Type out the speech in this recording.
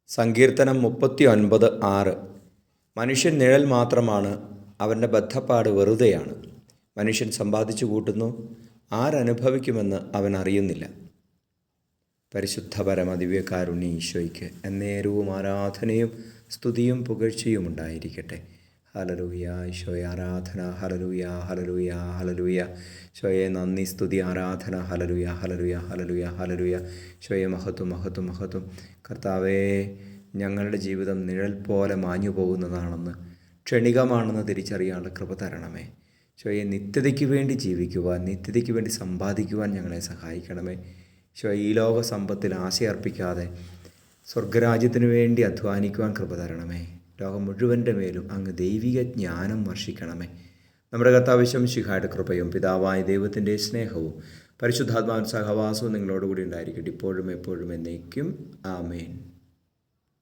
സങ്കീർത്തനം 39:6. മനുഷ്യൻ നിഴൽ മാത്രമാണ്, അവൻ്റെ ബദ്ധപ്പാട് വെറുതെയാണ്. മനുഷ്യൻ സമ്പാദിച്ചു കൂട്ടുന്നു, ആരനുഭവിക്കുമെന്ന് അവൻ അറിയുന്നില്ല. പരിശുദ്ധ പരമ ദിവ്യകാരുണ്യ ഈശോയ്ക്ക് എന്നേരവും ആരാധനയും സ്തുതിയും പുകഴ്ചയും ഉണ്ടായിരിക്കട്ടെ. ഹല്ലേലൂയ. ഈശോയെ ആരാധന. Hallelujah, hallelujah, hallelujah. ഈശോയെ നന്ദി, സ്തുതി, ആരാധന. Hallelujah, hallelujah, hallelujah, hallelujah. ഈശോയെ മഹത്വം, മഹത്വം, മഹത്വം. കർത്താവേ, ഞങ്ങളുടെ ജീവിതം നിഴൽ പോലെ മാഞ്ഞു പോകുന്നതാണെന്ന്, ക്ഷണികമാണെന്ന് തിരിച്ചറിയാനുള്ള കൃപ തരണമേ. ഈശോയെ നിത്യതയ്ക്ക് വേണ്ടി ജീവിക്കുവാൻ, നിത്യതയ്ക്ക് വേണ്ടി സമ്പാദിക്കുവാൻ ഞങ്ങളെ സഹായിക്കണമേ. ഈശോ, ഈ ലോക സമ്പത്തിൽ ആശയർപ്പിക്കാതെ സ്വർഗരാജ്യത്തിന് വേണ്ടി അധ്വാനിക്കുവാൻ കൃപ തരണമേ. ലോകം മുഴുവൻ്റെ മേലും അങ്ങ് ദൈവിക ജ്ഞാനം വർഷിക്കണമേ. നമ്മുടെ കർത്താവ് മിശിഹായുടെ കൃപയും പിതാവായ ദൈവത്തിൻ്റെ സ്നേഹവും പരിശുദ്ധാത്മാവിൻ സഹവാസവും നിങ്ങളോടുകൂടി ഉണ്ടായിരിക്കട്ടെ, ഇപ്പോഴും എപ്പോഴും എന്നേക്കും. ആമേൻ.